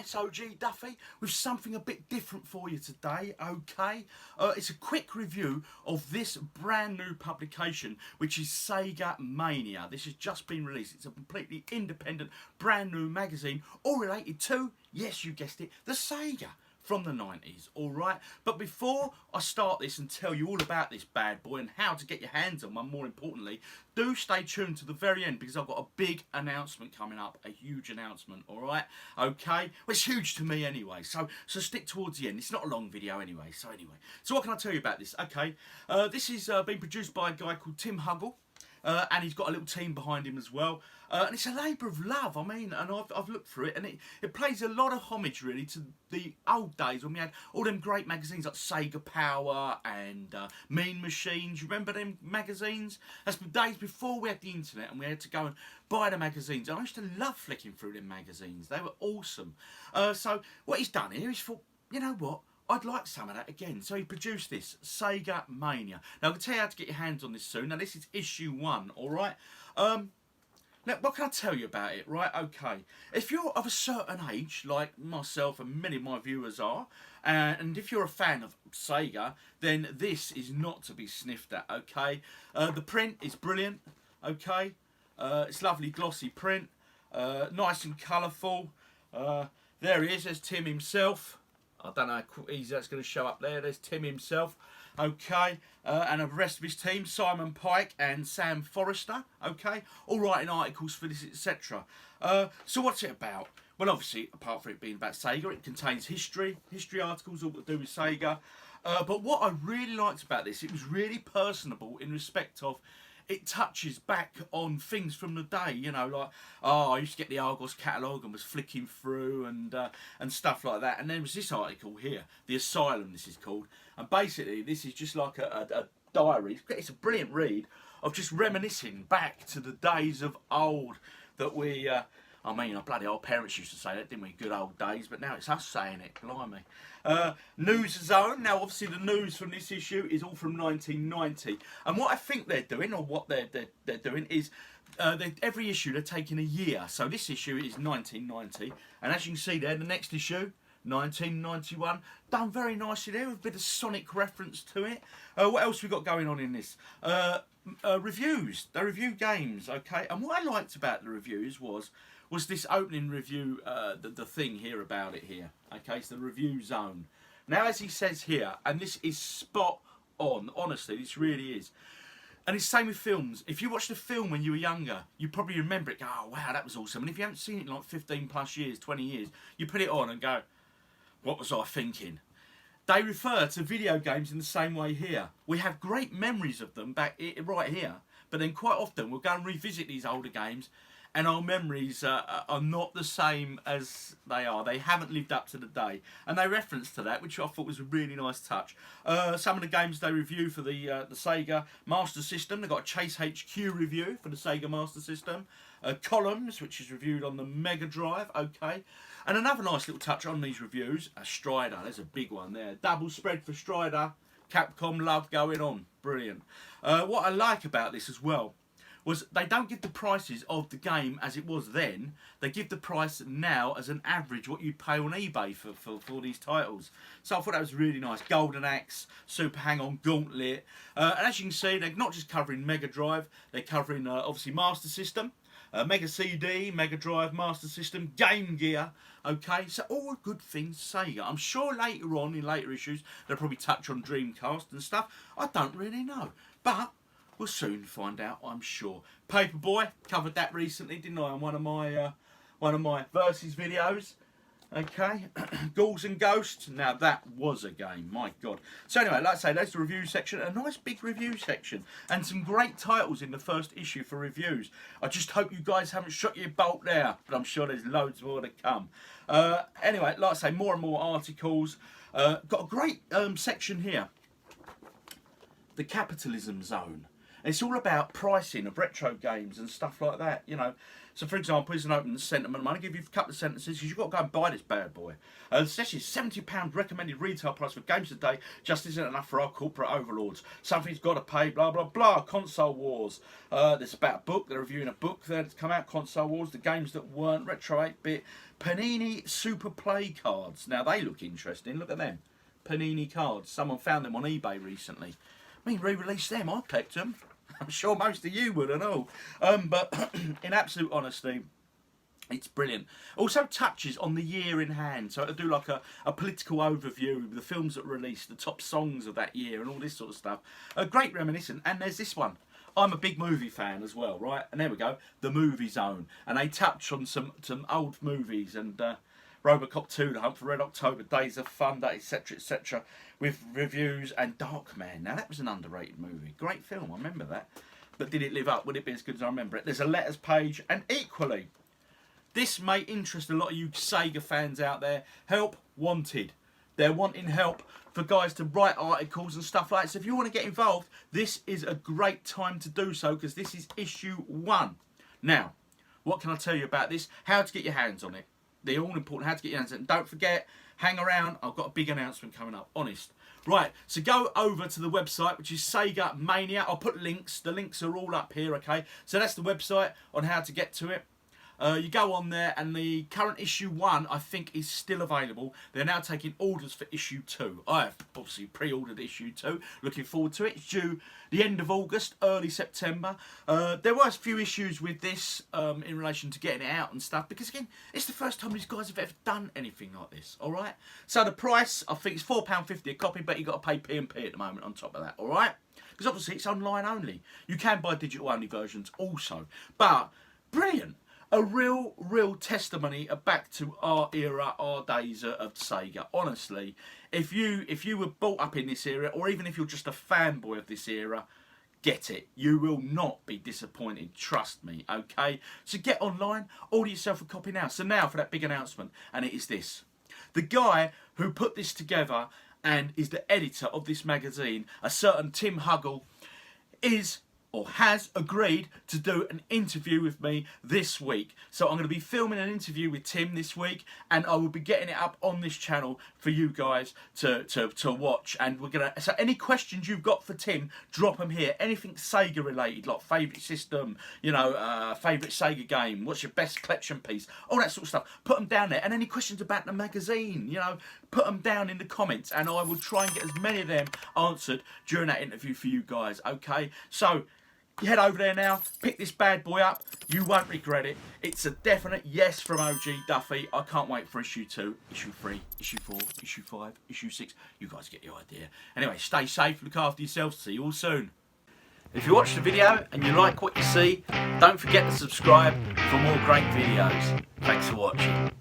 it's OGDuffy with something a bit different for you today, okay? It's a quick review of this brand new publication, which is Sega Mania. This has just been released. It's a completely independent, brand new magazine, all related to, yes, you guessed it, the Sega from the 90s, alright? But before I start this and tell you all about this bad boy and how to get your hands on one, more importantly, do stay tuned to the very end because I've got a big announcement coming up, a huge announcement, alright? Okay? Well, it's huge to me anyway, so stick towards the end. It's not a long video anyway, so what can I tell you about this? Okay, this is being produced by a guy called Tim Huggle. And he's got a little team behind him as well. And it's a labour of love, I mean, and I've looked through it, and it plays a lot of homage, really, to the old days when we had all them great magazines like Sega Power and Mean Machines. You remember them magazines? That's the days before we had the internet and we had to go and buy the magazines. I used to love flicking through them magazines. They were awesome. So what he's done here is thought, you know what? I'd like some of that again. So he produced this, Sega Mania. Now, I can tell you how to get your hands on this soon. Now, this is issue 1, alright? Now, what can I tell you about it, right? Okay. If you're of a certain age, like myself and many of my viewers are, and if you're a fan of Sega, then this is not to be sniffed at, okay? The print is brilliant, okay? It's lovely glossy print, nice and colourful. There he is, there's Tim himself. I don't know how easy that's going to show up there. There's Tim himself, okay, and the rest of his team, Simon Pike and Sam Forrester, okay, all writing articles for this, etc. So what's it about? Well, obviously, apart from it being about Sega, it contains history articles, all to do with Sega. But what I really liked about this, it was really personable in respect of it touches back on things from the day, you know, like, oh, I used to get the Argos catalogue and was flicking through and stuff like that. And there was this article here, The Asylum, this is called. And basically, this is just like a diary. It's a brilliant read of just reminiscing back to the days of old that we... I mean, our bloody old parents used to say that, didn't we? Good old days, but now it's us saying it, blimey. News Zone. Now, obviously, the news from this issue is all from 1990. And what I think they're doing, or what they're doing, is every issue they're taking a year. So this issue is 1990. And as you can see there, the next issue, 1991. Done very nicely there with a bit of Sonic reference to it. What else we got going on in this? Reviews. They review games, okay? And what I liked about the reviews was this opening review, the thing here about it here. Okay, it's the review zone. Now, as he says here, and this is spot on, honestly, this really is. And it's the same with films. If you watched a film when you were younger, you probably remember it, go, oh, wow, that was awesome. And if you haven't seen it in like 15 plus years, 20 years, you put it on and go, what was I thinking? They refer to video games in the same way here. We have great memories of them right here, but then quite often we'll go and revisit these older games and our memories are not the same as they are. They haven't lived up to the day. And they reference to that, which I thought was a really nice touch. Some of the games they review for the Sega Master System. They've got a Chase HQ review for the Sega Master System. Columns, which is reviewed on the Megadrive, okay. And another nice little touch on these reviews, a Strider. There's a big one there. Double spread for Strider. Capcom love going on. Brilliant. What I like about this as well was they don't give the prices of the game as it was then. They give the price now as an average what you pay on eBay for these titles. So I thought that was really nice. Golden Axe, Super Hang-On, Gauntlet. And as you can see, they're not just covering Mega Drive, they're covering obviously Master System, Mega CD, Mega Drive, Master System, Game Gear. Okay, so all good things Sega. I'm sure later on, in later issues, they'll probably touch on Dreamcast and stuff. I don't really know. But we'll soon find out, I'm sure. Paperboy, covered that recently, didn't I, on one of my Versus videos. Okay, Ghouls and Ghosts. Now that was a game, my God. So anyway, like I say, that's the review section. A nice big review section. And some great titles in the first issue for reviews. I just hope you guys haven't shot your bolt there. But I'm sure there's loads more to come. Anyway, like I say, more and more articles. Got a great section here. The Capitalism Zone. It's all about pricing of retro games and stuff like that, you know. So, for example, here's an opening sentiment. I'm going to give you a couple of sentences because you've got to go and buy this bad boy. The session is £70 recommended retail price for games today. Just isn't enough for our corporate overlords. Something's got to pay, blah, blah, blah. Console Wars. There's about a book. They're reviewing a book that's come out, Console Wars. The games that weren't retro 8-bit. Panini Super Play cards. Now, they look interesting. Look at them. Panini cards. Someone found them on eBay recently. I mean, re-release them. I collect them. I'm sure most of you would and all. But in absolute honesty, it's brilliant. Also touches on the year in hand. So it'll do like a political overview of the films that were released, the top songs of that year and all this sort of stuff. Great reminiscent. And there's this one. I'm a big movie fan as well, right? And there we go. The Movie Zone. And they touch on some old movies and... Robocop 2, The Hunt for Red October, Days of Thunder, etc, etc, with reviews, and Darkman. Now that was an underrated movie. Great film, I remember that. But did it live up? Would it be as good as I remember it? There's a letters page, and equally, this may interest a lot of you Sega fans out there. Help wanted. They're wanting help for guys to write articles and stuff like that. So if you want to get involved, this is a great time to do so, because this is issue 1. Now, what can I tell you about this? How to get your hands on it. They're all important, how to get your hands on it. Don't forget, hang around, I've got a big announcement coming up, honest. Right, so go over to the website, which is Sega Mania. I'll put links, the links are all up here, okay? So that's the website on how to get to it. You go on there, and the current issue 1, I think, is still available. They're now taking orders for issue 2. I have obviously pre-ordered issue 2. Looking forward to it. It's due the end of August, early September. There were a few issues with this in relation to getting it out and stuff, because, again, it's the first time these guys have ever done anything like this, all right? So the price, I think, is £4.50 a copy, but you've got to pay P&P at the moment on top of that, all right? Because, obviously, it's online only. You can buy digital-only versions also. But, brilliant. A real testimony back to our era, our days of Sega. Honestly, if you were brought up in this era, or even if you're just a fanboy of this era, get it. You will not be disappointed, trust me, okay? So get online, order yourself a copy now. So now for that big announcement, and it is this. The guy who put this together and is the editor of this magazine, a certain Tim Huggle, is... or has agreed to do an interview with me this week. So I'm going to be filming an interview with Tim this week, and I will be getting it up on this channel for you guys to watch. And we're gonna, so any questions you've got for Tim, drop them here. Anything Sega related, like favourite system, you know, favourite Sega game, what's your best collection piece, all that sort of stuff. Put them down there. And any questions about the magazine, you know, put them down in the comments, and I will try and get as many of them answered during that interview for you guys, okay? So, you head over there now, pick this bad boy up, you won't regret it. It's a definite yes from OGDuffy. I can't wait for issue 2, issue 3, issue 4, issue 5, issue 6. You guys get the idea. Anyway, stay safe, look after yourselves, see you all soon. If you watched the video and you like what you see, don't forget to subscribe for more great videos. Thanks for watching.